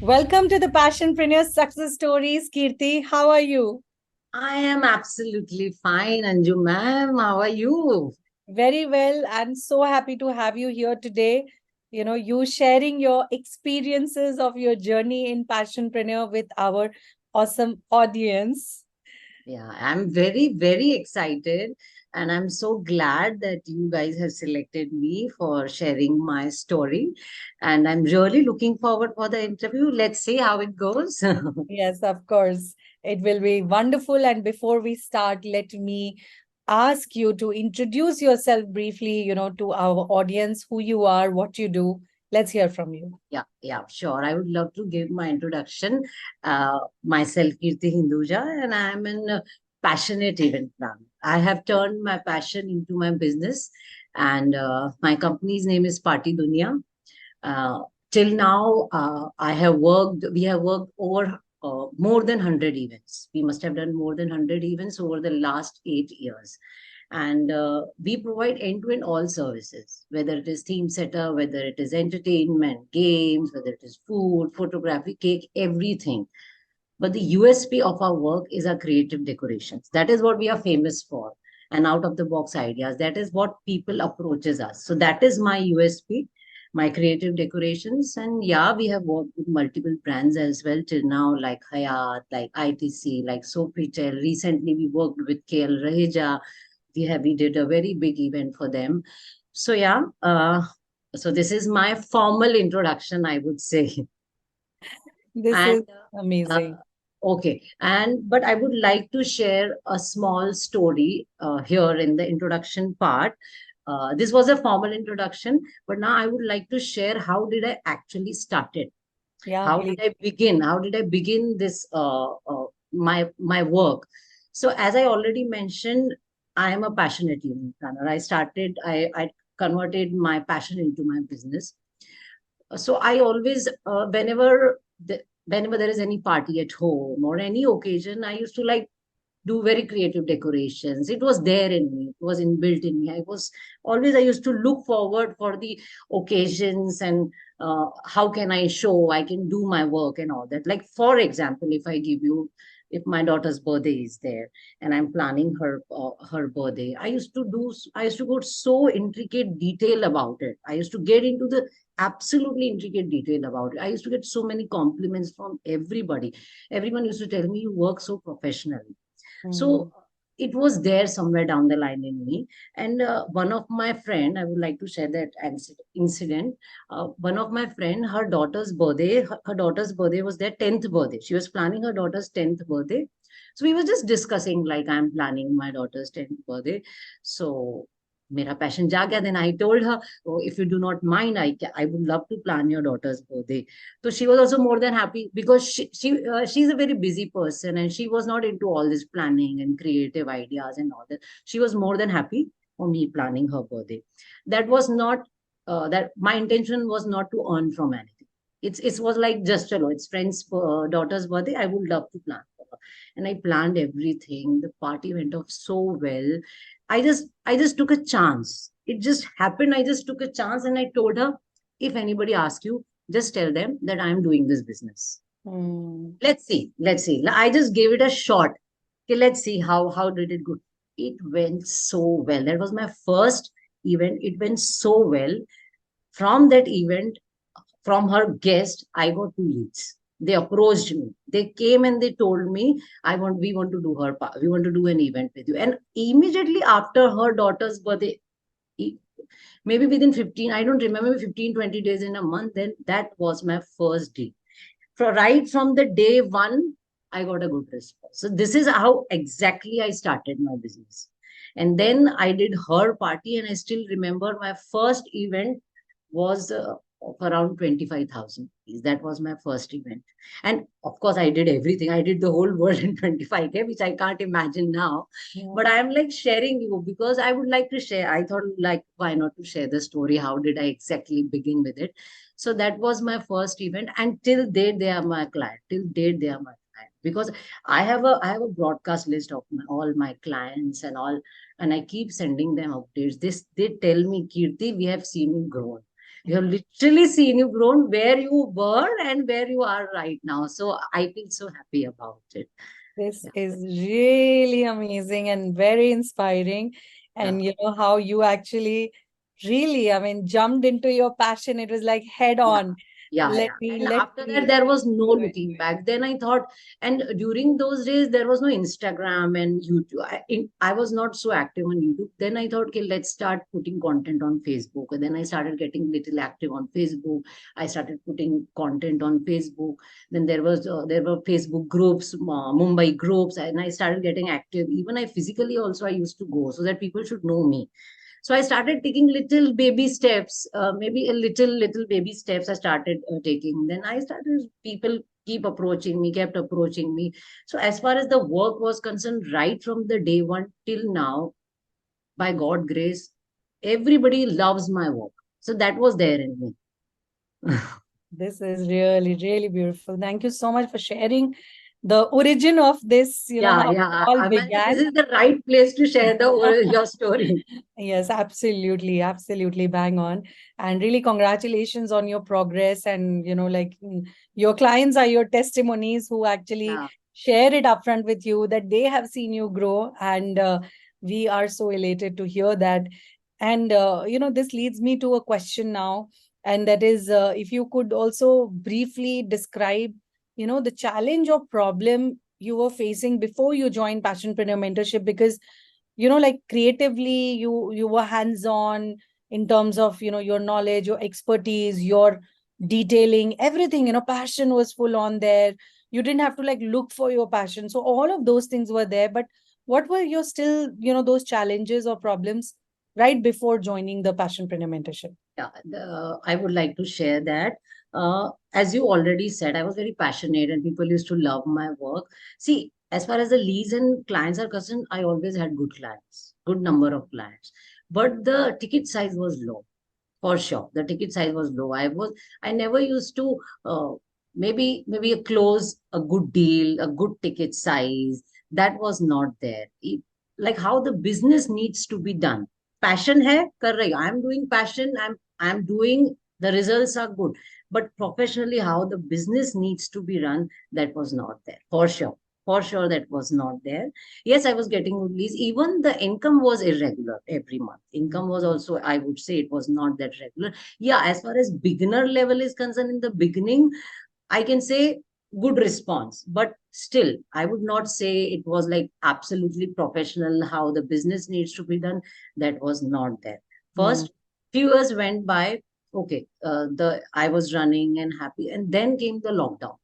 Welcome to the Passionpreneur Success Stories. Keerti, how are you? I am absolutely fine, Anju ma'am. How are you? Very well, and so happy to have you here today. You sharing your experiences of your journey in Passionpreneur with our awesome audience. Yeah, I'm very, very excited. And I'm so glad that you guys have selected me for sharing my story. And I'm really looking forward for the interview. Let's see how it goes. Yes, of course. It will be wonderful. And before we start, let me ask you to introduce yourself briefly, to our audience, who you are, what you do. Let's hear from you. Yeah, sure. I would love to give my introduction. Myself, Keerti Hinduja, and I'm an passionate event planner. I have turned my passion into my business, and my company's name is Party Dunia. Uh, till now, we have worked over more than 100 events. We must have done more than 100 events over the last 8 years. And we provide end-to-end all services, whether it is theme setter, whether it is entertainment, games, whether it is food, photography, cake, everything. But the USP of our work is our creative decorations. That is what we are famous for. And out of the box ideas. That is what people approaches us. So that is my USP, my creative decorations. And yeah, we have worked with multiple brands as well till now, like Hayat, like ITC, like Sofitel. Recently, we worked with KL Raheja. We did a very big event for them. So yeah, so this is my formal introduction, I would say. This And is uh, amazing. okay, and but I would like to share a small story here in the introduction part. This was a formal introduction, but now I would like to share how did I actually started. Yeah, How did please. I begin? How did I begin this my work? So as I already mentioned, I am a passionate event planner. I converted my passion into my business. So I always whenever there is any party at home or any occasion, I used to like do very creative decorations. It was there in me, it was inbuilt in me. I used to look forward for the occasions, and how can I show I can do my work and all that. Like for example, if my daughter's birthday is there and I'm planning her birthday, I used to go so intricate detail about it. I used to get into the absolutely intricate detail about it. I used to get so many compliments from everybody. Everyone used to tell me, you work so professionally. So Mm. it was there somewhere down the line in me. And one of my friend, I would like to share that incident. One of my friend, her daughter's birthday was their 10th birthday. She was planning her daughter's 10th birthday. So we were just discussing like I'm planning my daughter's 10th birthday. So mera passion जाग गया. Then I told her, oh, if you do not mind, I would love to plan your daughter's birthday. So she was also more than happy because she's a very busy person and she was not into all this planning and creative ideas and all that. She was more than happy for me planning her birthday. That was not that my intention was not to earn from anything. It was like just it's friend's daughter's birthday. I would love to plan for her, and I planned everything. The party went off so well. I just took a chance. It just happened. I just took a chance and I told her, if anybody asks you, just tell them that I'm doing this business. Mm. Let's see. I just gave it a shot. Okay, let's see how did it go. It went so well. That was my first event. It went so well. From that event, from her guest, I got two leads. They approached me. They came and they told me, we want to do we want to do an event with you. And immediately after her daughter's birthday, e- maybe within 15, I don't remember, 15, 20 days in a month, then that was my first deal. Right from the day one, I got a good response. So this is how exactly I started my business. And then I did her party, and I still remember my first event was of around 25,000 rupees. That was my first event. And of course, I did everything. I did the whole world in 25K, which I can't imagine now. Yeah. But I'm like sharing you because I would like to share. I thought, like, why not to share the story? How did I exactly begin with it? So that was my first event, and till date they are my client. Till date they are my client because I have a broadcast list of all my clients and all, and I keep sending them updates. This they tell me, Kirti, we have seen you grow. You have literally seen you grown where you were and where you are right now. So I feel so happy about it. This Yeah, is really amazing and very inspiring. yeah, And you know how you actually really, I mean, jumped into your passion. It was like head yeah. on. Yeah, Let yeah. me, And let after that, me there was no go into looking it. back. Then I thought, and during those days, there was no Instagram and YouTube. I was not so active on YouTube. Then I thought, okay, let's start putting content on Facebook. And then I started getting little active on Facebook. I started putting content on Facebook. Then there were Facebook groups, Mumbai groups, and I started getting active. Even I physically also I used to go so that people should know me. So I started taking little baby steps, maybe a little baby steps I started taking. Then I started, people keep approaching me, kept approaching me. So as far as the work was concerned, right from the day one till now, by God grace, everybody loves my work. So that was there in me. This is really, really beautiful. Thank you so much for sharing the origin of this, you know, Yeah, how it yeah. all I mean, this began. is the right place to share the your story. Yes, absolutely, absolutely bang on. And really, congratulations on your progress. And, you know, like your clients are your testimonies who actually Yeah. share it upfront with you that they have seen you grow. And we are so elated to hear that. And, you know, this leads me to a question now. And that is, if you could also briefly describe, you know, the challenge or problem you were facing before you joined Passionpreneur Mentorship, because you know like creatively you were hands on in terms of you know your knowledge, your expertise, your detailing, everything, you know, passion was full on there. You didn't have to like look for your passion, so all of those things were there. But what were your still, you know, those challenges or problems right before joining the Passionpreneur Mentorship? Yeah, I would like to share that. As you already said, I was very passionate and people used to love my work. See, as far as the leads and clients are concerned, I always had good clients, good number of clients. But the ticket size was low, for sure. The ticket size was low. I never used to, maybe a close a good deal, a good ticket size. That was not there. Like how the business needs to be done. Passion hai, kar rahi. I'm doing passion. I'm doing, the results are good. But professionally, how the business needs to be run, that was not there. For sure. For sure, that was not there. Yes, I was getting good leads. Even the income was irregular every month. Income was also, I would say, it was not that regular. Yeah, as far as beginner level is concerned, in the beginning, I can say good response, but still, I would not say it was like absolutely professional how the business needs to be done. That was not there. Mm. First, few years went by. Okay, the I was running and happy, and then came the lockdown.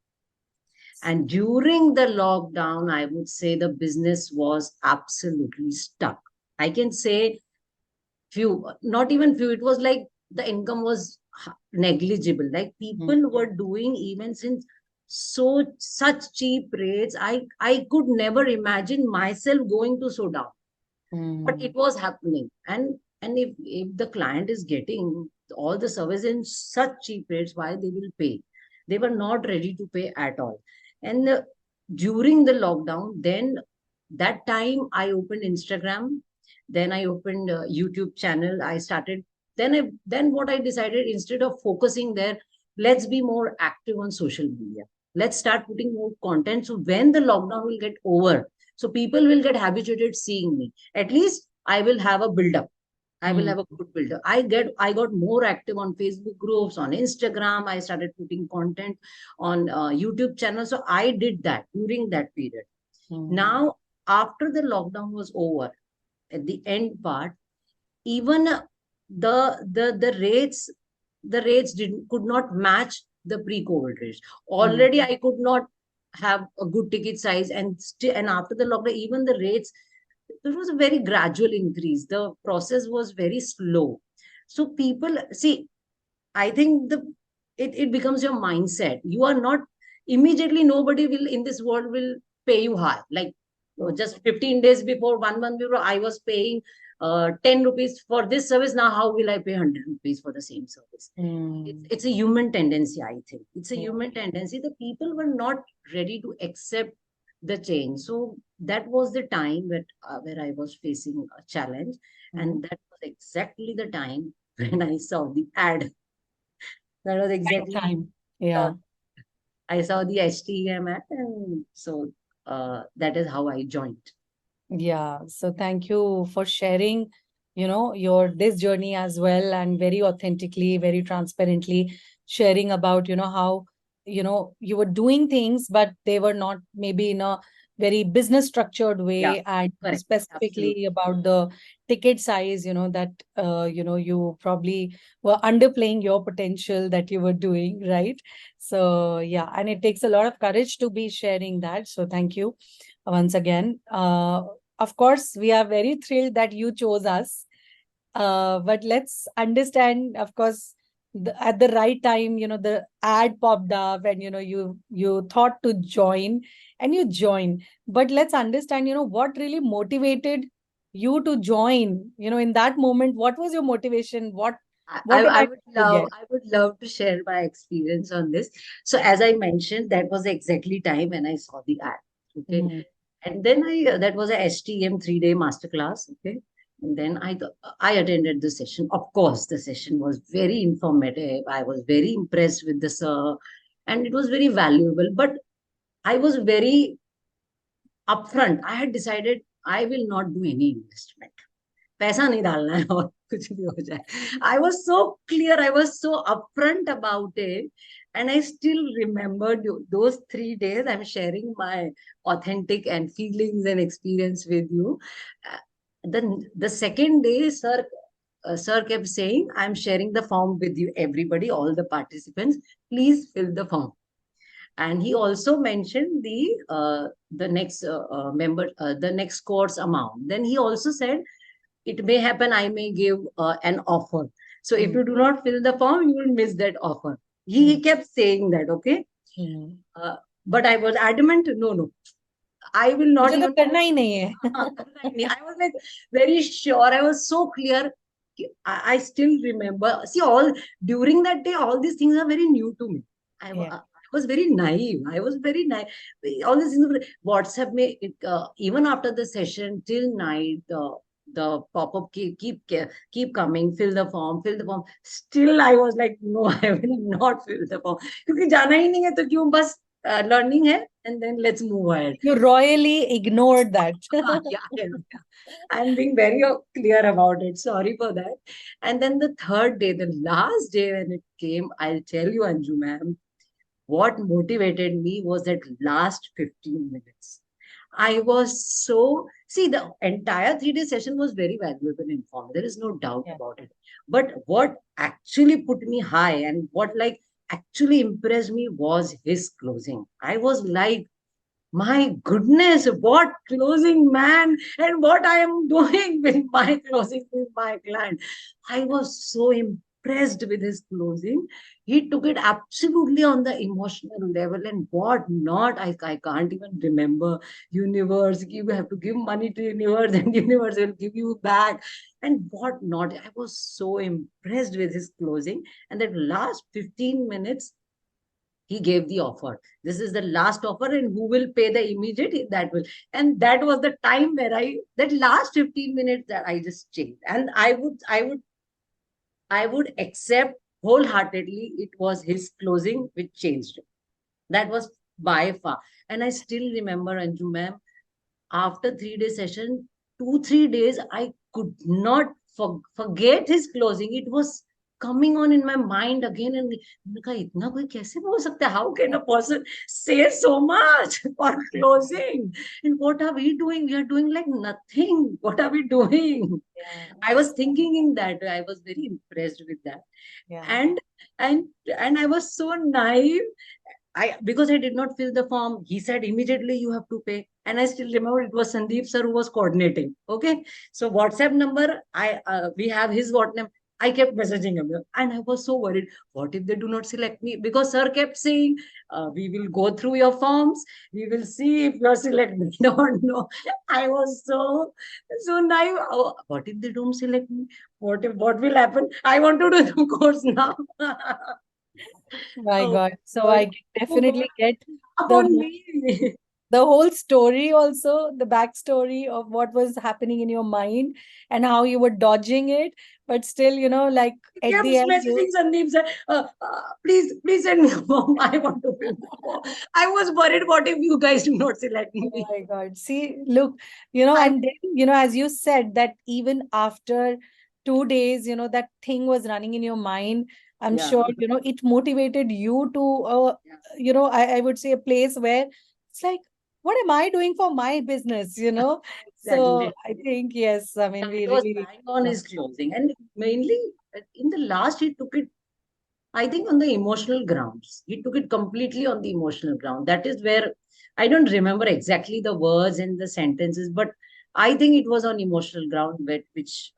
And during the lockdown, I would say the business was absolutely stuck. I can say few, not even few, it was like the income was negligible. Like Mm. people were doing events in so such cheap rates. I could never imagine myself going to so down, but Mm. it was happening. And if the client is getting all the service in such cheap rates, why they will pay? They were not ready to pay at all. And during the lockdown, then that time I opened Instagram, then I opened YouTube channel. I started, then what I decided, instead of focusing there, let's be more active on social media. Let's start putting more content. So when the lockdown will get over, so people will get habituated seeing me. At least I will have a build up. I will Mm. have a good build up. I got more active on Facebook groups, on Instagram. I started putting content on YouTube channel. So I did that during that period. Mm. Now, after the lockdown was over, at the end part, even the rates didn't could not match the pre-COVID rates. Mm. Already, I could not have a good ticket size, and still, and after the lockdown, even the rates, there was a very gradual increase. The process was very slow. So people see, I think it becomes your mindset. You are not immediately, nobody will in this world will pay you high. Like just 15 days before, 1 month before, I was paying 10 rupees for this service. Now, how will I pay 100 rupees for the same service? Mm. It's a human tendency, I think. It's a Yeah. human tendency. The people were not ready to accept the change. So that was the time where I was facing a challenge. Mm. And that was exactly the time when I saw the ad. That was Right exactly time. uh, Yeah. I saw the HTM ad, and so that is how I joined. Yeah. So thank you for sharing, your this journey as well, and very authentically, very transparently sharing about, how, you were doing things, but they were not maybe in a very business structured Yeah, way, and correct. specifically Absolutely. about the ticket size, that you probably were underplaying your potential that you were doing, right? So yeah, and it takes a lot of courage to be sharing that. So thank you once again. Of course, we are very thrilled that you chose us. But let's understand, of course, at the right time, the ad popped up, and you thought to join, and you joined. But let's understand, what really motivated you to join. In that moment, what was your motivation? What did I I would to love get? to share my experience on this. So as I mentioned, that was exactly time when I saw the ad. Okay. Mhm. And then that was a STM 3-day masterclass. Okay. And then I attended the session. Of course, the session was very informative. I was very impressed with the sir, and it was very valuable. But I was very upfront. I had decided I will not do any investment. पैसा नहीं डालना है और कुछ भी हो जाए. I was so clear, I was so upfront about it, and I still remember those 3 days. I'm sharing my authentic and feelings and experience with you. The second day, sir kept saying, I'm sharing the form with you, everybody, all the participants, please fill the form. And he also mentioned the next the next course amount. Then he also said, it may happen I may give an offer. So if Mm, you do not fill the form, you will miss that offer. He mm, kept saying that, okay. mm. uh, but I was adamant, no, no, I will not मुझे तो even. करना ही नहीं है. I was like very sure. I was so clear. I still remember. See, all during that day, all these things are very new to me. Yeah. I was very naive. I was very naive. All these things. WhatsApp me even after the session till night. The pop-up keep coming. Fill the form. Fill the form. Still, I was like, no, I will not fill the form. क्योंकि जाना ही नहीं है तो क्यों बस learning है, and then let's move ahead. You royally ignored that. Yeah, yeah, yeah. I'm being very clear about it. Sorry for that. And then the third day, the last day when it came, I'll tell you, Anju ma'am, what motivated me was that last 15 minutes. I was so, see, the entire 3-day session was very valuable and informative. There is no doubt Yeah. about it. But what actually put me high and what like actually impressed me was his closing. I was like, my goodness, what closing, man, and what I am doing with my closing with my client. I was so impressed with his closing. He took it absolutely on the emotional level, and what not, I can't even remember. Universe, you have to give money to universe, and universe will give you back. And what not. I was so impressed with his closing. And that last 15 minutes, he gave the offer. This is the last offer, and who will pay the immediate, that will. And that was the time where that last 15 minutes that I just changed. And I would accept wholeheartedly, it was his closing which changed it. That was by far. And I still remember, Anju ma'am, after 3-day session, 2 3 days, I could not forget his closing. It was coming on in my mind again, and मैंने कहा, इतना कोई कैसे बोल सकता है? How can a person say so much for closing? And what are we doing? We are doing like nothing. What are we doing? Yeah. I was thinking in that way. I was very impressed with that. Yeah. And and and I was so naive. Because I did not fill the form, he said immediately you have to pay. And I still remember it was Sandeep sir who was coordinating. Okay. So WhatsApp number, we have his WhatsApp number. I kept messaging him, and I was so worried. What if they do not select me? Because sir kept saying, we will go through your forms. We will see if you're selected. No, no. I was so naive. Oh, what if they don't select me? What will happen? I want to do the course now. My Oh God. So God. I Oh God. definitely get the On me. the whole story, also the backstory of what was happening in your mind and how you were dodging it, but still, like He at kept the end messaging you Sandeep, said, please send me home. I want to go home. I was worried, what if you guys do not select Oh me? my God. See, look, I, and then, as you said, that even after 2 days, that thing was running in your mind. I'm yeah, sure, it motivated you to, yeah, I would say a place where it's like, what am I doing for my business, So exactly. I think, yes, I mean, we It was really, bang on his closing. And mainly in the last, he took it, I think, on the emotional grounds. He took it completely on the emotional ground. That is where I don't remember exactly the words and the sentences, but I think it was on emotional ground, which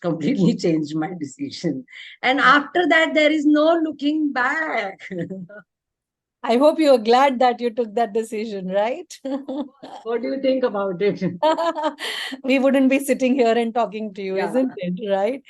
completely changed my decision. And after that, there is no looking back. I hope you are glad that you took that decision, right? What do you think about it? We wouldn't be sitting here and talking to you, Yeah, isn't it? Right?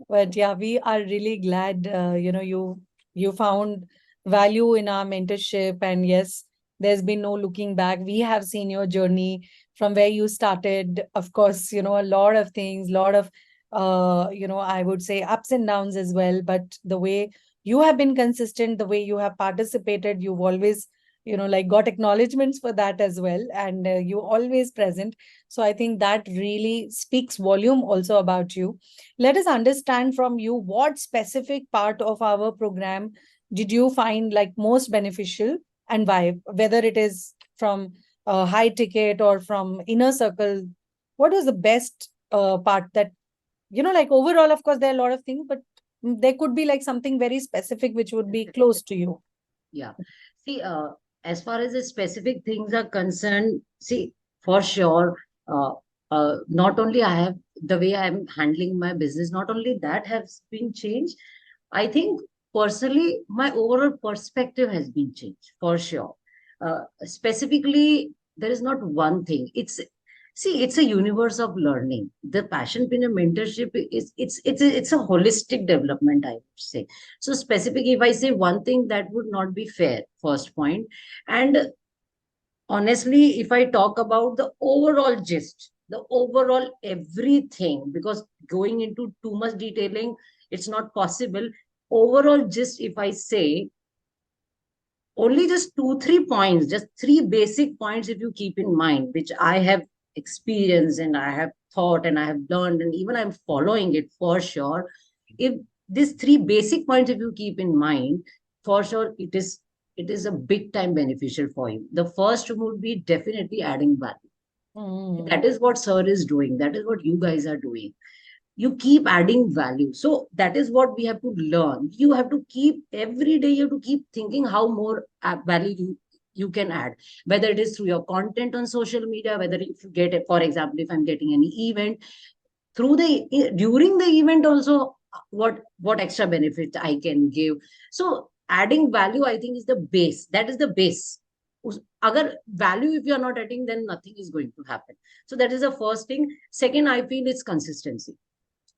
But yeah, we are really glad, you found value in our mentorship, and yes, there's been no looking back. We have seen your journey from where you started. Of course, a lot of things, lot of, I would say ups and downs as well. But the way you have been consistent, the way you have participated, you've always, like got acknowledgements for that as well, and you always present. So I think that really speaks volume also about you. Let us understand from you, what specific part of our program did you find like most beneficial, and why? Whether it is from a high ticket or from inner circle, what was the best part that, like overall, of course, there are a lot of things, but there could be like something very specific which would be close to you. yeah. See, as far as the specific things are concerned, see, for sure, uh, not only I have the way I'm handling my business, not only that has been changed. I think personally, my overall perspective has been changed for sure. Specifically, there is not one thing. It's a universe of learning. The Passionpreneur mentorship is it's a holistic development, I would say. So specific, if I say one thing, that would not be fair. First point, and honestly, if I talk about the overall gist, the overall everything, because going into too much detailing, it's not possible. Overall gist, if I say only just two, 3 points, just three basic points, if you keep in mind, which I have experienced and I have thought and I have learned, and even I'm following it for sure. If these three basic points, if you keep in mind, for sure, it is a big time beneficial for you. The first would be definitely adding value. Mm. That is what sir is doing. That is what you guys are doing. You keep adding value. So that is what we have to learn. You have to keep every day, you have to keep thinking how more value you can add, whether it is through your content on social media, whether if you get it, for example, if I'm getting any event through the during the event also, what extra benefits I can give. So adding value, I think, is the base. That is the base. Agar value, if you are not adding, then nothing is going to happen. So that is the first thing. Second, I feel it's consistency.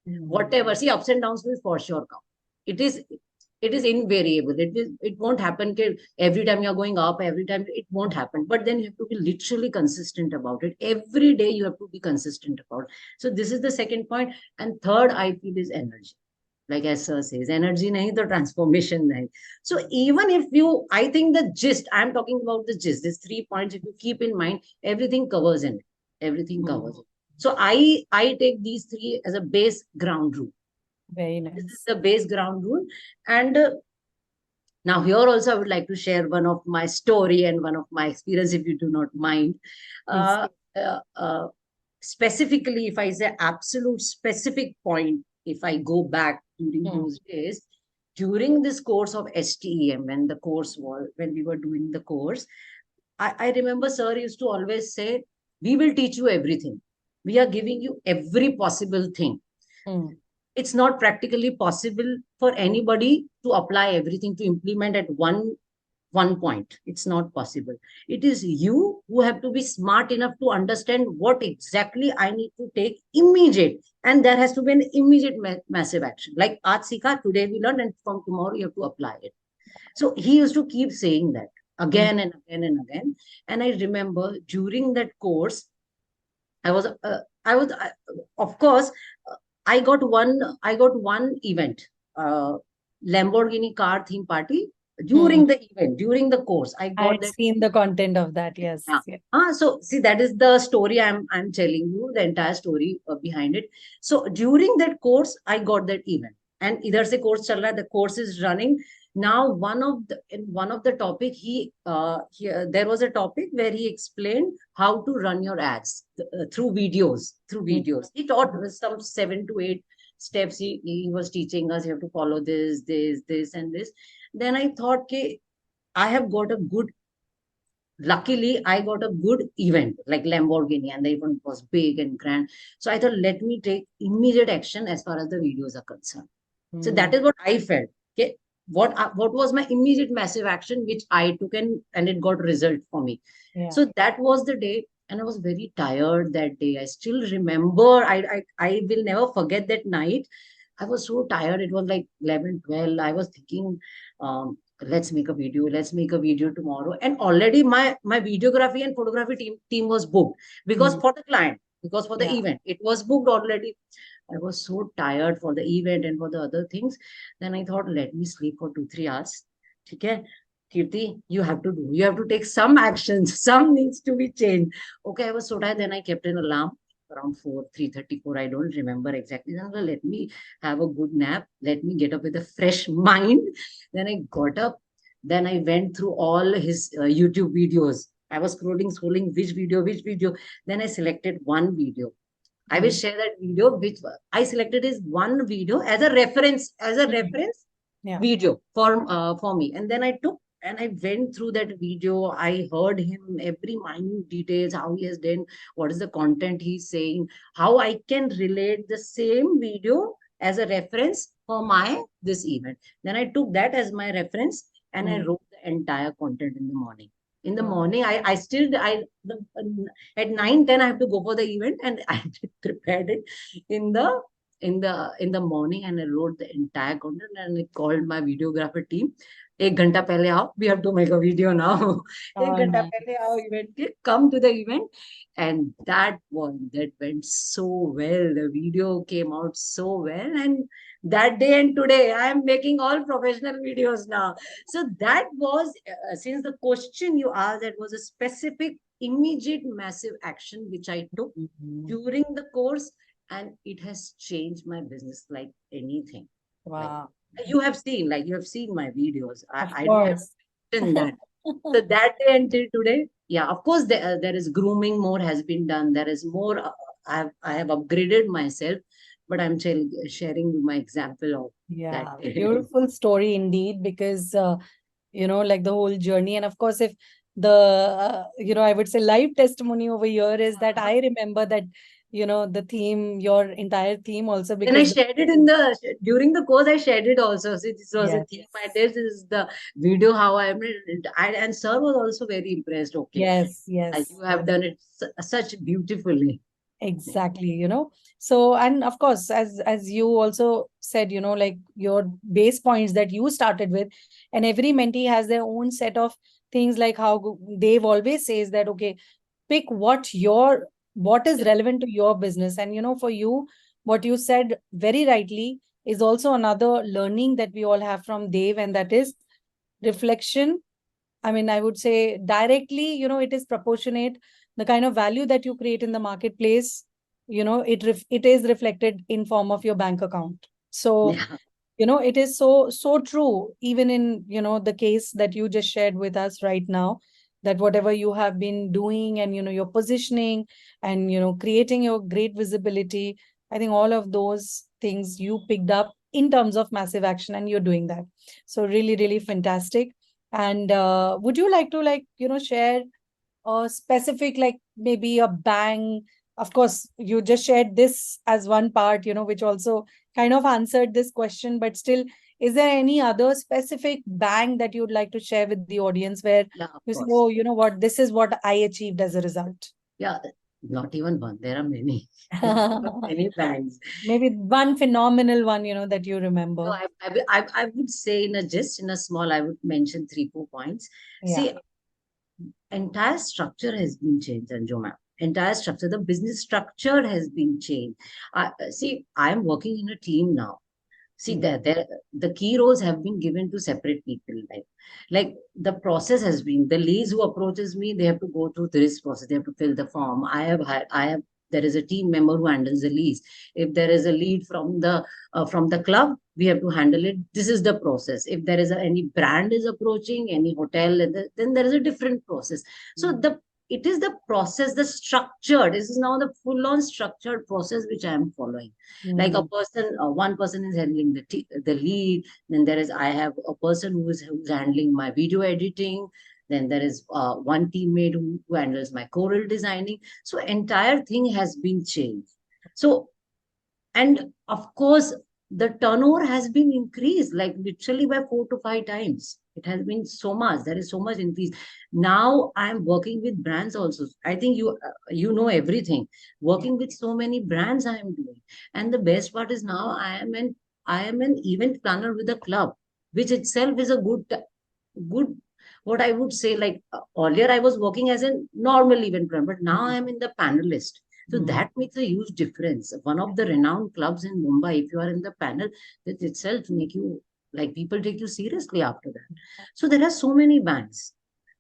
Mm. Whatever, see, ups and downs will for sure come. It is invariable. It won't happen every time you're going up, every time it won't happen. But then you have to be literally consistent about it. Every day you have to be consistent about it. So this is the second point. And third, I feel, is energy. Like as sir says, energy nahi to transformation nahi. So even if you, I think the gist, I'm talking about the gist, these 3 points, if you keep in mind, everything covers in it. Everything covers Mm. it. So I take these three as a base ground rule. Very This is nice. the base ground rule. And now here also I would like to share one of my story and one of my experience, if you do not mind. Please. Uh, uh, uh, Specifically, if I say absolute specific point, if I go back during Mm. those days, during this course of STEM, when we were doing the course, I remember sir used to always say, we will teach you everything. We are giving you every possible thing. Mm. It's not practically possible for anybody to apply everything, to implement at one point. It's not possible. It is you who have to be smart enough to understand what exactly I need to take immediate, and there has to be an immediate massive action, like aaj sikha, today we learned, and from tomorrow you have to apply it. So he used to keep saying that. again and again and again. And I remember during that course, I was, of course, uh, I got one event, uh, Lamborghini car theme party Mm. during the event, during the course. I I got had that. seen the content of that. Yes. Yeah. Yeah. So see, that is the story I'm telling you, the entire story behind it. So during that course, I got that event, and either se course chal raha hai, the course is running. Now, in one of the topic, there was a topic where he explained how to run your ads through videos. Through Mm. videos, he taught us some 7 to 8 steps. He was teaching us. You have to follow this, and this. Then I thought, okay, I have got a good luckily I got a good event like Lamborghini, and the event was big and grand. So I thought, let me take immediate action as far as the videos are concerned. So that Mm. is what I felt. Okay, what was my immediate massive action which I took, and it got result for me. Yeah. So that was the day, and I was very tired that day. I still remember. I will never forget that night. I was so tired. It was like 11, 12. I was thinking, let's make a video. Let's make a video tomorrow. And already my videography and photography team was booked because Mm. for the client, because for the Yeah. event, it was booked already. I was so tired for the event and for the other things. Then I thought, let me sleep for 2, 3 hours. Okay, Kirti, you have to take some actions. Some needs to be changed. Okay, I was so tired. Then I kept an alarm around 3:34. I don't remember exactly. Then I thought, let me have a good nap. Let me get up with a fresh mind. Then I got up. Then I went through all his YouTube videos. I was scrolling which video. Then I selected one video. I will Mm. share that video, which I selected is one video as a Mm. reference Yeah. video for me. And then I took and I went through that video. I heard him every minute details, how he has done, what is the content he's saying, how I can relate the same video as a reference for my this event. Then I took that as my reference, and I Mm. wrote the entire content in the morning. In the Wow. morning, I still I the, at 9:10 I have to go for the event, and I prepared it in the morning, and I wrote the entire content, and I called my videographer team. एक घंटा पहले आओ, we have to make a video now. एक Oh, घंटा nice. पहले आओ event के, come to the event. And that went so well. The video came out so well, and that day and today I am making all professional videos now. So that was, since the question you asked, that was a specific immediate massive action which I took Mhm. during the course, and it has changed my business like anything. Like Wow. you have seen my videos. Of I don't have course. to mention that. So that day until today, yeah, of course there is grooming more has been done. There is more. I have upgraded myself, but I'm sharing you my example of that Yeah, day. beautiful story indeed, because like the whole journey. And of course, if the I would say live testimony over here is that I remember that, the theme, your entire theme also, Then I because shared it in the during the course. I shared it also. See, this was a yes, theme. I did. This is the video how I made it. And sir was also very impressed. Okay, yes, yes. you have done it such beautifully. Exactly, So, and of course, as you also said, like your base points that you started with, and every mentee has their own set of things, like how Dave always says that, okay, pick what is relevant to your business. And for you, what you said very rightly is also another learning that we all have from Dave, and that is reflection. I mean, I would say directly, it is proportionate. The kind of value that you create in the marketplace, it is reflected in form of your bank account. So, Yeah. it is so true, even in, the case that you just shared with us right now, that whatever you have been doing, and, your positioning, and, creating your great visibility, I think all of those things you picked up in terms of massive action, and you're doing that. So really, really fantastic. And would you like to, share a specific, like maybe a bang? Of course, you just shared this as one part, which also kind of answered this question, but still, is there any other specific bang that you'd like to share with the audience, where Yeah, of you say, course. oh, you know what, this is what I achieved as a result? Yeah. Not even one. There are many. There are many banks. Maybe one phenomenal one, that you No, remember. I would say in a small, I would mention 3, 4 points. Yeah. See, entire structure has been changed, Anju ma'am. Entire structure, the business structure has been changed. See, I'm working in a team now. See, Mm. the key roles have been given to separate people. Like the process has been, the leads who approaches me, they have to go through this process. They have to fill the form. I have, there is a team member who handles the leads. If there is a lead from the club, we have to handle it. This is the process. If there is any brand is approaching, any hotel, then there is a different process. So it is the process, the structure. This is now the full-on structured process which I am following. Like a Mm. person, one person is handling the lead. Then there is, I have a person who's handling my video editing. Then there is one teammate who handles my choral designing. So entire thing has been changed. So, and of course, the turnover has been increased like literally by 4 to 5 times. It has been so much. There is so much increase. Now I'm working with brands also. I think you know everything. Yeah. Working with so many brands I am doing. And the best part is now I am an event planner with a club, which itself is a good, what I would say, like earlier I was working as a normal event planner, but now I am in the panelist. So Mm. that makes a huge difference. One of the renowned clubs in Mumbai, if you are in the panel, that itself make you, like, people take you seriously after that. So there are so many banks.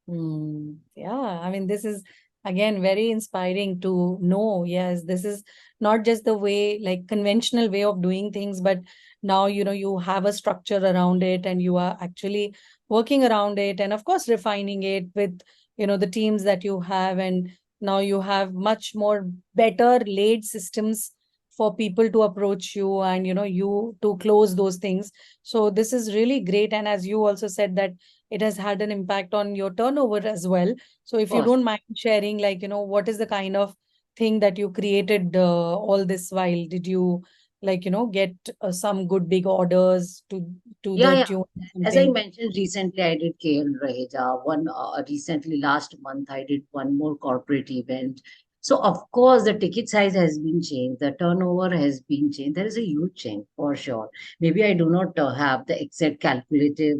Yeah, I mean, this is again very inspiring to know. Yes, this is not just the way, like conventional way of doing things, but now, you have a structure around it and you are actually working around it and, of course, refining it with, the teams that you have. And now you have much more better laid systems for people to approach you and, you to close those things. So this is really great. And as you also said that it has had an impact on your turnover as well. So Of if you course. don't mind sharing, like, what is the kind of thing that you created all this while? Did you like, get some good big orders to Yeah, the yeah. tune of As I something? mentioned, recently I did KL Raheja. Recently last month I did one more corporate event. So of course the ticket size has been changed, the turnover has been changed. There is a huge change for sure. Maybe I do not have the exact calculative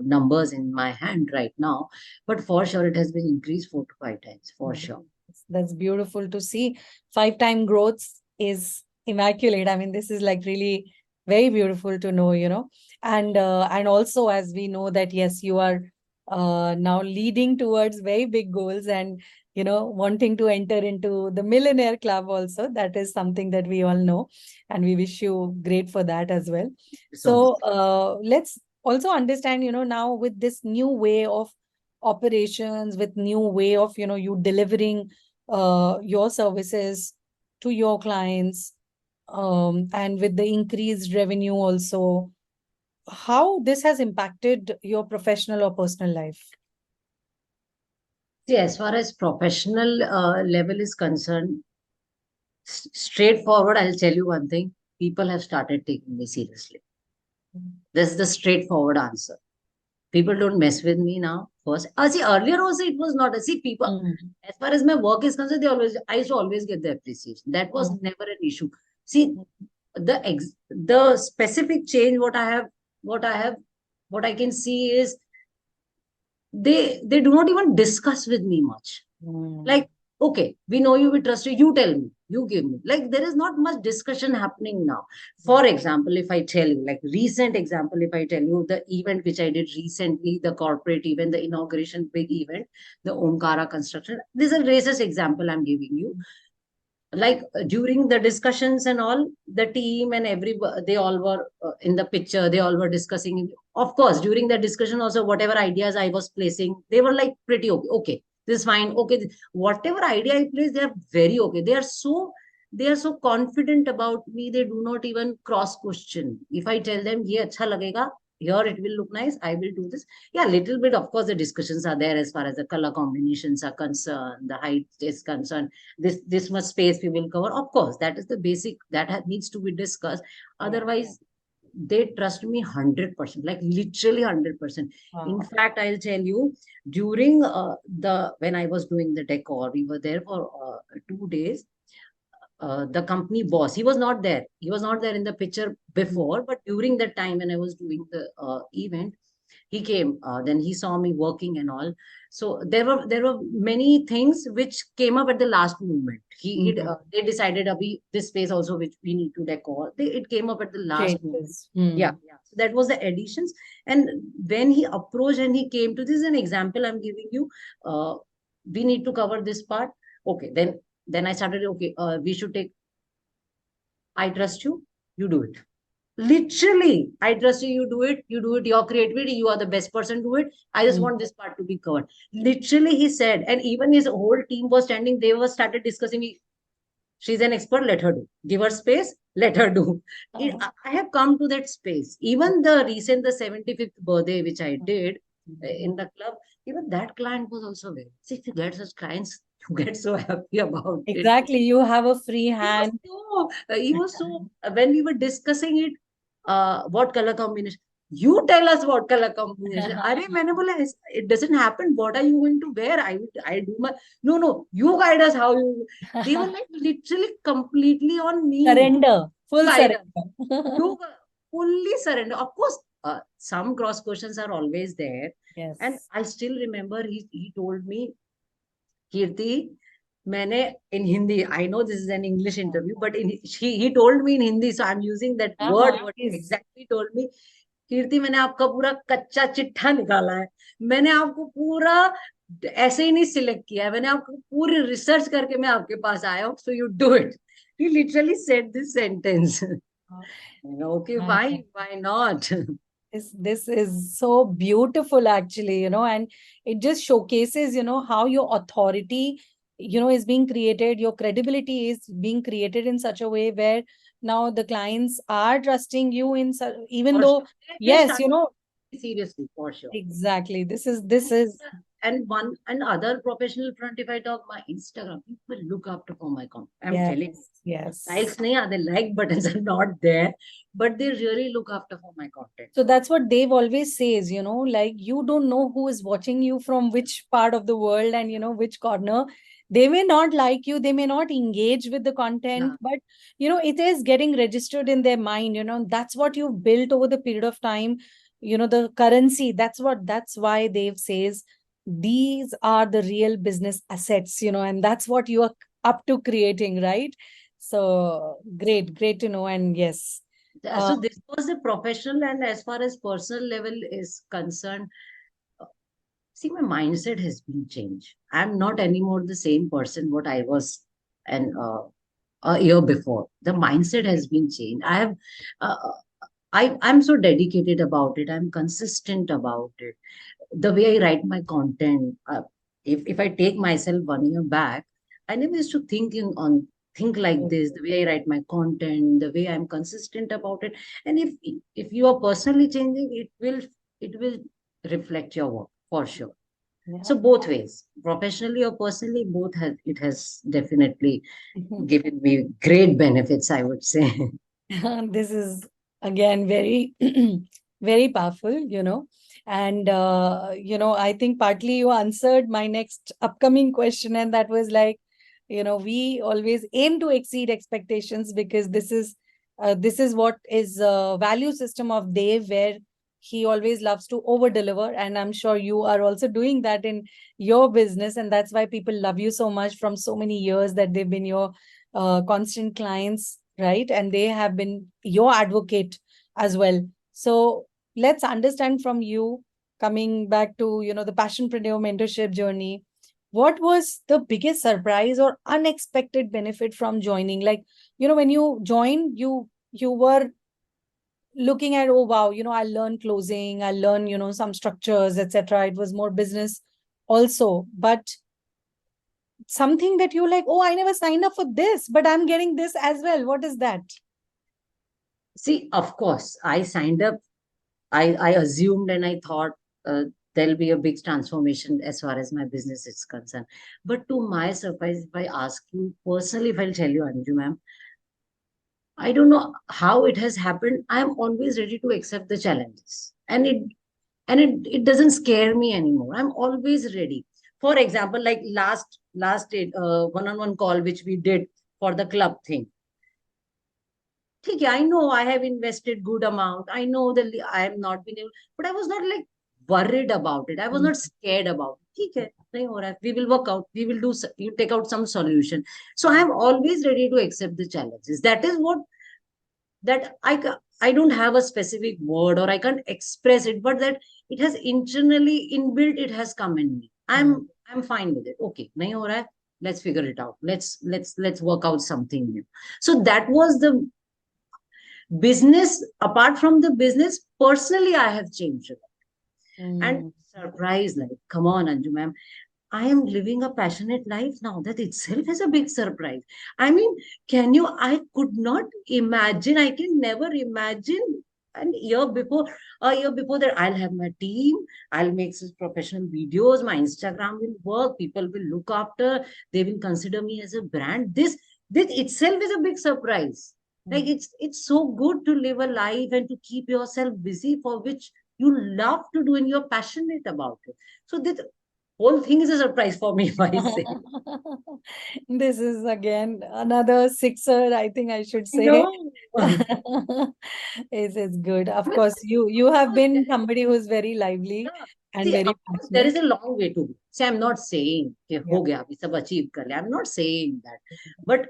numbers in my hand right now, but for sure it has been increased 4 to 5 times for Mm. sure. That's beautiful to see. 5-time growth is immaculate. I mean, this is like really very beautiful to know, and also as we know that yes, you are now leading towards very big goals and wanting to enter into the millionaire club also. That is something that we all know, and we wish you great for that as well. So much. So let's also understand, now with this new way of operations, with new way of you delivering your services to your clients, and with the increased revenue also, how this has impacted your professional or personal life? See, as far as professional level is concerned, straightforward, I'll tell you one thing. People have started taking me seriously. This is the straightforward answer. People don't mess with me now. First, see, earlier also it was not. See, people, Mm. as far as my work is concerned, I used to always get the appreciation. That was Mm. never an issue. See, the specific change what I have, what I can see is they do not even discuss with me much. Mm. Like, okay, we know you, we trust you, you tell me, you give me. Like, there is not much discussion happening now. For example, if I tell you, like, recent example, if I tell you the event which I did recently, the corporate event, the inauguration big event, the Omkara construction, this is a racist example I'm giving you. Like, during the discussions and all, the team and they all were in the picture, they all were discussing. Of course, during the discussion also, whatever ideas I was placing, they were like pretty okay, okay, this is fine, okay, whatever idea I place, they are very okay. They are so confident about me, they do not even cross question. If I tell them ye acha lagega, here it will look nice, I will do this. Yeah, little bit, of course, the discussions are there as far as the color combinations are concerned, the height is concerned, this much space we will cover. Of course, that is the basic that needs to be discussed. Yeah. Otherwise, they trust me 100%, like literally 100%. In Wow. fact, I'll tell you, during the when I was doing the decor, we were there for 2 days, the company boss, he was not there. He was not there in the picture before, but during that time when I was doing the event, he came. Then he saw me working and all. So there were many things which came up at the last moment. Mhm. They decided, this space also which we need to decor. It came up at the last moment. Changes. Yeah, yeah. So that was the additions. And when he approached and he came to, this is an example I'm giving you. Uh, we need to cover this part. Okay, then I started. Okay, we should take. I trust you. You do it. Literally, I trust you. You do it. You do it. Your creativity. You are the best person to do it. I just Mm. want this part to be covered. Literally, he said, and even his whole team was standing. They were started discussing. She's an expert. Let her do. Give her space. Let her do. I have come to that space. Even the recent, the 75th birthday, which I did in the club, even that client was also there. See, if you get such clients, you get so happy about it. Exactly. You have a free He was hand. so, he was so, when we were discussing it, what color combination? You tell us what color combination. Arey, मैंने बोला, it doesn't happen. What are you going to wear? I do my, no, you guide us how you, they were like literally completely on me. Surrender. Full Guide us. surrender. You fully surrender. Of course, some cross questions are always there. And Yes. I still remember he told me, Kirti, मैंने in Hindi, I know this is an English interview, but he told me in Hindi, so I'm using that word, Uh-huh. what he Yes. exactly told me. कीर्ति, मैंने आपका पूरा कच्चा चिट्ठा निकाला है. मैंने आपको पूरा ऐसे ही नहीं सिलेक्ट किया है. मैंने आपको पूरी रिसर्च करके मैं आपके पास आया हूँ. So you do it. He literally said this sentence. Okay, why not? This is so beautiful actually, and it just showcases, how your authority, is being created, your credibility is being created in such a way where now the clients are trusting you even For sure. though, They yes, start seriously, for sure. exactly. This is And one and other professional front, if I talk my Instagram, people look after for my content. I'm yes, telling you. yes. Likes nahi are, the like buttons are not there, but they really look after for my content. So that's what Dave always says, like you don't know who is watching you from which part of the world and which corner. They may not like you, they may not engage with the content, Yeah. but it is getting registered in their mind. That's what you've built over the period of time. The currency, that's why Dave says these are the real business assets, and that's what you are up to creating, right? So great to know. And yes. So this was the professional, and as far as personal level is concerned, uh, see, my mindset has been changed. I'm not anymore the same person what I was and a year before. The mindset has been changed. Uh, I'm so dedicated about it. I'm consistent about it. The way I write my content, if I take myself 1 year back, I never used to think like this. The way I write my content, the way I'm consistent about it, and if you are personally changing, it will reflect your work for sure. Yeah. So both ways, professionally or personally, both has definitely given me great benefits, I would say. This is again very very powerful, and I think partly you answered my next upcoming question, and that was like, we always aim to exceed expectations because this is what is value system of Dave, where he always loves to over deliver, and I'm sure you are also doing that in your business, and that's why people love you so much from so many years that they've been your constant clients, right? And they have been your advocate as well. So let's understand from you, coming back to, the Passionpreneur mentorship journey. What was the biggest surprise or unexpected benefit from joining? Like, when you joined, you were looking at, oh wow, I learned closing, I learned, some structures, etc. It was more business also, but something that you like, oh, I never signed up for this, but I'm getting this as well. What is that? See, of course, I signed up. I assumed and I thought there'll be a big transformation as far as my business is concerned. But to my surprise, if I ask you personally, if I'll tell you, Anju ma'am, I don't know how it has happened. I'm always ready to accept the challenges, and it doesn't scare me anymore. I'm always ready. For example, like last one-on-one call which we did for the club thing. Okay, I know I have invested good amount. I know that I am not been able, but I was not like worried about it. I was not scared about it. Okay, nahi ho raha hai. We will work out. We will do. You take out some solution. So I am always ready to accept the challenges. That is what that I don't have a specific word or I can't express it, but that it has internally inbuilt. It has come in me. I'm fine with it. Okay, nahi ho raha hai. Let's figure it out. Let's work out something new. So that was the business. Apart from the business, personally I have changed it. And Mm. surprise, like, come on, Anju ma'am, I am living a passionate life now. That itself is a big surprise. I mean, I could not imagine, I can never imagine. And a year before that, I'll have my team, I'll make some professional videos, my Instagram will work, people will look after, they will consider me as a brand. This itself is a big surprise. Like, Mm. it's so good to live a life and to keep yourself busy for which you love to do and you're passionate about it. So this whole thing is a surprise for me, if I say. This is again another sixer, I think I should I say. know. I Is good. Of mean, course, you of have course, been somebody who's very lively yeah. and See, very of course, there is passionate. a long way to go. See, I'm not saying कि Yeah. हो गया अभी सब achieve कर लिया. I'm not saying that. But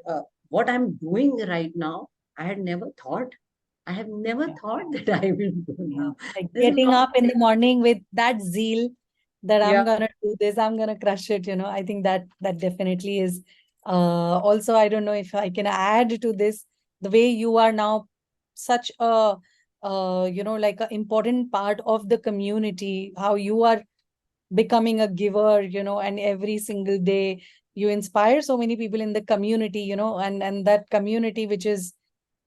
what I'm doing right now, I had never thought. I have never Yeah. thought that I will do Yeah. now. Like There's a getting long up in way. the morning with that zeal that I'm Yeah. gonna do this, I'm gonna crush it, I think that definitely is also, I don't know if I can add to this, the way you are now such a like an important part of the community, how you are becoming a giver, and every single day you inspire so many people in the community, and that community which is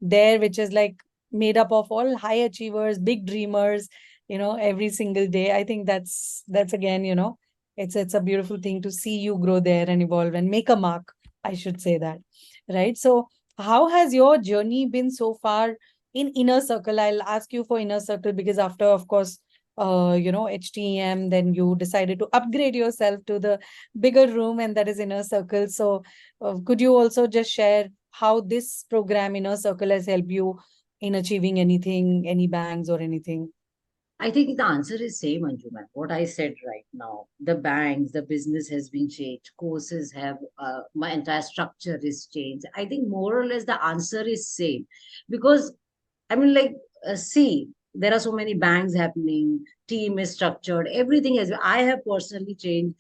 there, which is like made up of all high achievers, big dreamers, every single day. I think that's again, it's a beautiful thing to see you grow there and evolve and make a mark, I should say that. Right. So how has your journey been so far in inner circle? I'll ask you for inner circle because after, of course, HTM, then you decided to upgrade yourself to the bigger room, and that is inner circle. So could you also just share how this program Inner Circle has helped you in achieving anything, any bangs or anything? I think the answer is same, Anjuman. What I said right now, the banks, the business has been changed, courses have, my entire structure is changed. I think more or less the answer is same, because I mean, like, see, there are so many banks happening, team is structured, everything has. I have personally changed.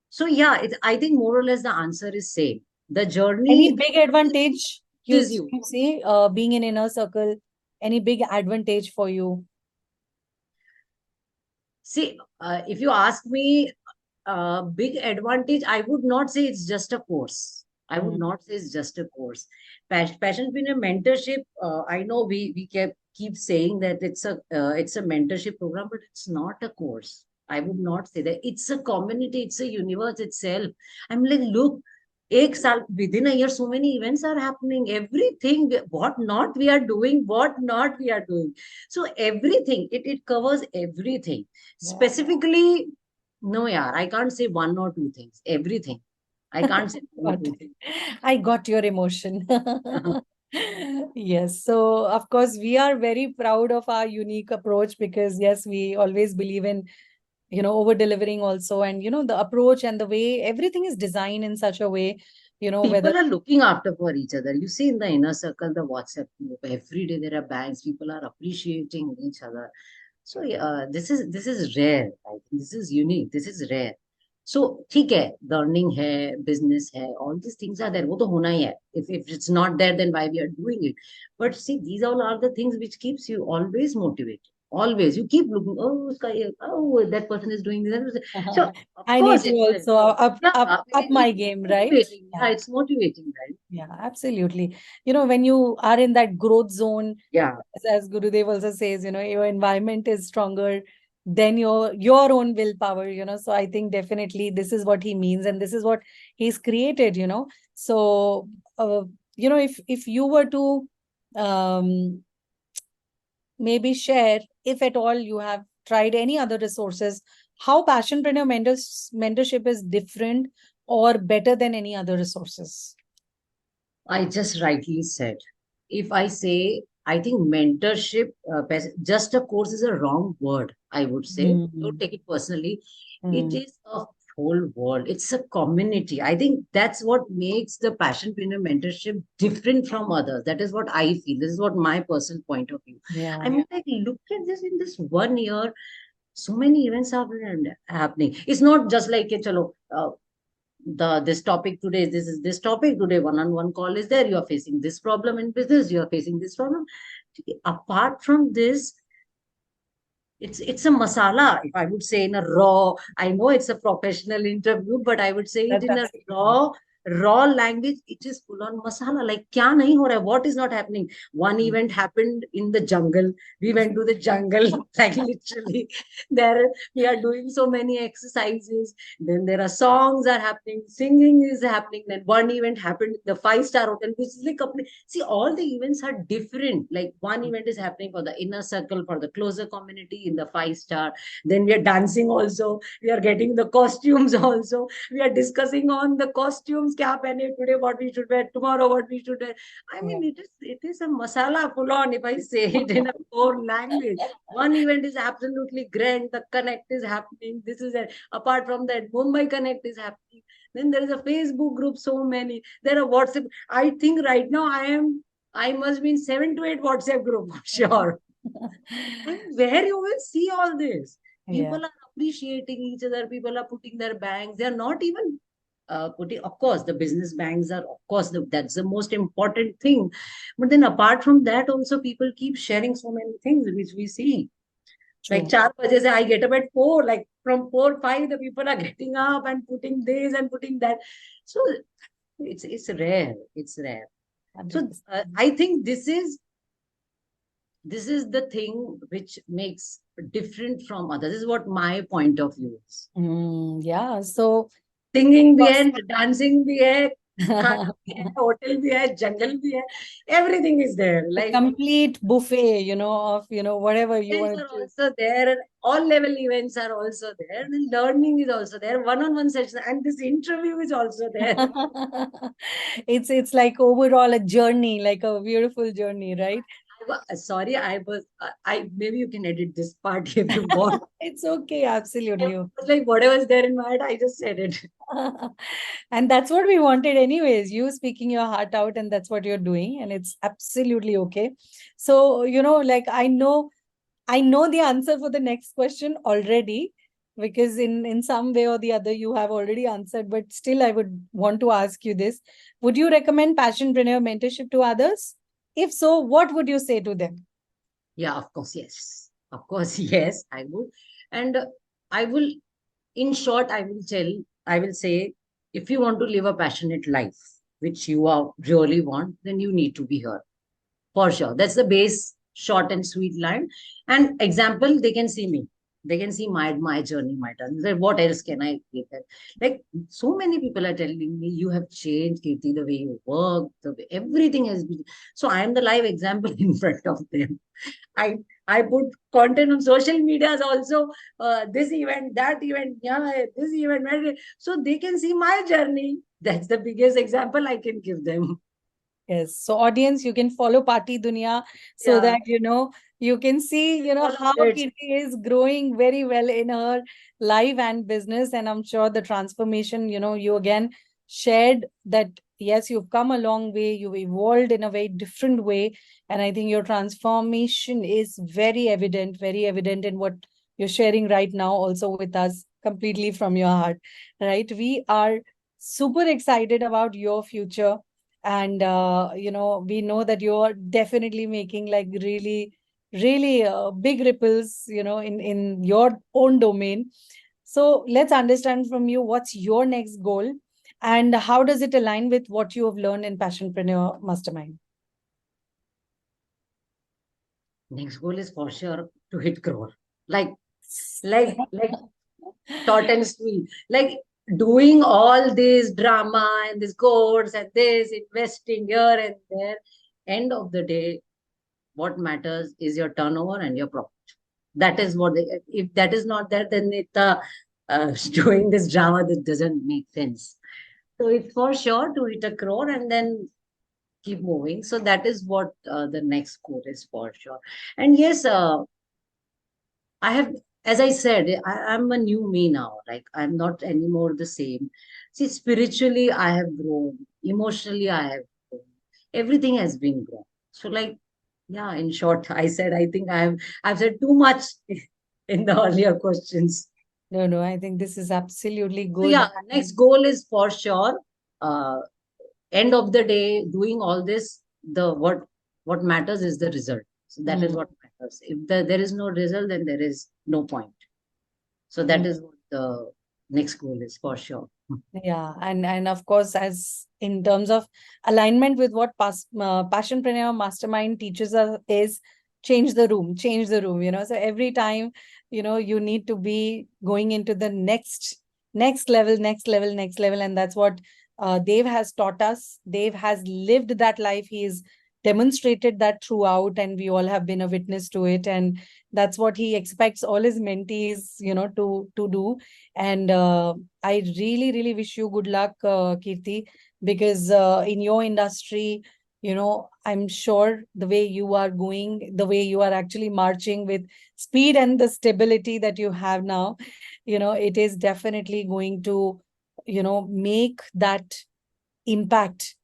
So yeah, I think more or less the answer is same. The Any journey big advantage is you. you see being in Inner Circle? Any big advantage for you? See, if you ask me, big advantage, I would not say it's just a course. I would Mm. not say it's just a course. Passionpreneur mentorship. I know we keep saying that it's a mentorship program, but it's not a course. I would not say that. It's a community. It's a universe itself. I'm like, look, एक साल within a year, so many events are happening. Everything, what not we are doing. So everything, it covers everything. Yeah. Specifically, no, yeah, I can't say one or two things. Everything. I can't say one or Got two it. things. I got your emotion. Yes. So, of course, we are very proud of our unique approach because, yes, we always believe in, over delivering also. And, the approach and the way everything is designed in such a way, whether. People are looking after for each other. You see in the inner circle, the WhatsApp group, every day there are bangs. People are appreciating each other. So yeah, this is rare. I think this is unique. This is rare. So ठीक है, learning है, business है, all these things are there. वो तो होना ही है. If it's not there, then why we are doing it? But see, these all are the things which keeps you always motivated. Always, you keep looking. Oh, that person is doing this. So of I need course to it's a, also up my it's game, right? motivating. Yeah, Yeah. it's motivating, right? Yeah, absolutely. When you are in that growth zone, Yeah. as Gurudev also says, your environment is stronger than your own willpower, So I think definitely this is what he means, and this is what he's created. So if you were to maybe share, if at all you have tried any other resources how Passionpreneur mentorship is different or better than any other resources? I just rightly said. If I say, I think mentorship, just a course is a wrong word, I would say. Don't Mm, take it personally. It mm, is a whole world. It's a community. I think that's what makes the Passionpreneur mentorship different from others. That is what I feel. This is what my personal point of view. I yeah, mean, like, look at this in this 1 year. So many events are happening. It's not just like, chalo, the this topic today is this topic today, one-on-one call is there, you are facing this problem in business, you are facing this problem. Apart from this, it's a masala, if I would say, in a raw, I know it's a professional interview, but I would say it that's in a absolutely. raw language. It is full on masala, like kya nahi ho raha hai, what is not happening. One Mm. event happened in the jungle, we went to the jungle like literally there we are doing so many exercises, then there are songs are happening, singing is happening, then one event happened in the five-star hotel, which is like see, all the events are different. Like one event is happening for the inner circle, for the closer community in the five-star. Then we are dancing also. We are getting the costumes also. We are discussing on the costumes. Kya pehne today, what we should wear tomorrow, what we should wear. I Yeah. mean, it is a masala full on, if I say it in a core language. One event is absolutely grand. The connect is happening. This is it. Apart from that, Mumbai Connect is happening. Then there is a Facebook group, so many. There are WhatsApp. I think right now I must be in 7 to 8 WhatsApp group for sure. And where you will see all this. Yeah. People are appreciating each other. People are putting their banks. They are not even putting, of course, the business banks are, of course, that's the most important thing. But then apart from that, also people keep sharing so many things which we see. Like True. 4 baje se I get up at 4. Like from 4, 5, the people are getting up and putting this and putting that. So it's rare. It's rare. So 100%. I think this is the thing which makes different from others. This is what my point of view is. Yeah. So, Singing भी है, course. dancing भी है, खाना भी है, hotel भी है, jungle भी है. Everything is there. The Like complete buffet, of, whatever you events want are to choose. also there, and all level events are also there. And learning is also there. One-on-one session, and this interview is also there. It's like overall a journey, like a beautiful journey, right? Sorry, I maybe you can edit this part if you want. It's okay, I absolutely. was like, whatever is there in my head, I just said it. And that's what we wanted anyways, you speaking your heart out, and that's what you're doing, and it's absolutely okay. So, like I know the answer for the next question already, because in some way or the other you have already answered, but still I would want to ask you this. Would you recommend Passionpreneur mentorship to others? If so, what would you say to them? Yeah, of course, yes. Of course, yes, I would. And I will, in short, I will say, if you want to live a passionate life, which you are really want, then you need to be here. For sure. That's the base, short and sweet line. And example, they can see me. They can see my journey, my turn. Say, what else can I give them? Like so many people are telling me, you have changed, Keerti, the way you work, the way everything has been. So I am the live example in front of them. I I put content on social medias also. This event, that event, yeah, this event. So they can see my journey. That's the biggest example I can give them. Yes. So, audience, you can follow Party Dunya so Yeah, that you can see follow how it. Kirti is growing very well in her life and business. And I'm sure the transformation, you again shared that yes, you've come a long way, you've evolved in a very different way. And I think your transformation is very evident in what you're sharing right now, also with us completely from your heart. Right. We are super excited about your future, and we know that you're definitely making like really really big ripples in your own domain. So let's understand from you, what's your next goal, and how does it align with what you have learned in Passionpreneur Mastermind? Next goal is for sure to hit crore. Like, like short and sweet. Like doing all this drama and this course and this investing here and there. End of the day, what matters is your turnover and your profit. That is what if that is not there, then doing this drama that doesn't make sense. So it's for sure to hit a crore and then keep moving. So that is what the next goal is for sure. And yes, I have, as I said, I'm a new me now. Like I'm not anymore the same. See, spiritually, I have grown. Emotionally, I have grown. Everything has been grown. So, like, yeah, in short, I think I've said too much in the earlier questions. No, no, I think this is absolutely So good. yeah, next goal is for sure. Uh, End of the day, doing all this, the what matters is the result. So that is Mm, what matters. If there is no result, then there is no point. So that mm. is what the next goal is for sure. Yeah, and of course, as in terms of alignment with what Passionpreneur Mastermind teaches us is change the room, you know. So every time, you know, you need to be going into the next level, next level, next level, and that's what Dave has taught us. Dave has lived that life. He's demonstrated that throughout, and we all have been a witness to it. And that's what he expects all his mentees, you know, to do. And I really, really wish you good luck, Keerti, because in your industry, you know, I'm sure the way you are going, the way you are actually marching with speed and the stability that you have now, you know, it is definitely going to, you know, make that impact,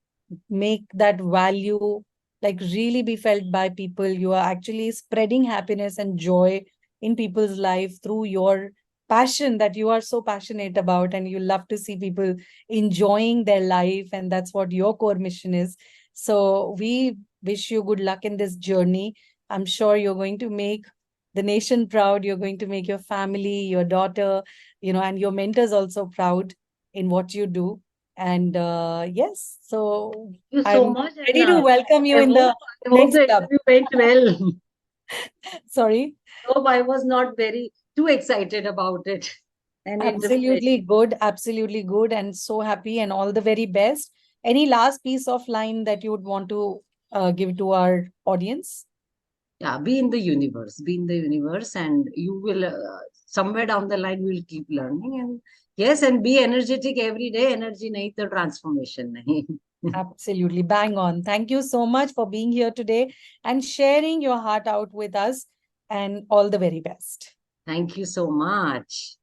make that value like really be felt by people. You are actually spreading happiness and joy in people's life through your passion that you are so passionate about, and you love to see people enjoying their life, and that's what your core mission is. So we wish you good luck in this journey. I'm sure you're going to make the nation proud. You're going to make your family, your daughter, you know, and your mentors also proud in what you do. And yes, so Thank you so I'm much, and ready to welcome you I in hope the I hope next the club. interview went well. Sorry. Hope I was not very too excited about it. And interview went. Absolutely good, and so happy, and all the very best. Any last piece of line that you would want to give to our audience? Yeah, be in the universe, be in the universe, and you will somewhere down the line you will keep learning. And yes, and be energetic every day. Energy nahi to transformation nahi. Absolutely, bang on. Thank you so much for being here today and sharing your heart out with us, and all the very best. Thank you so much.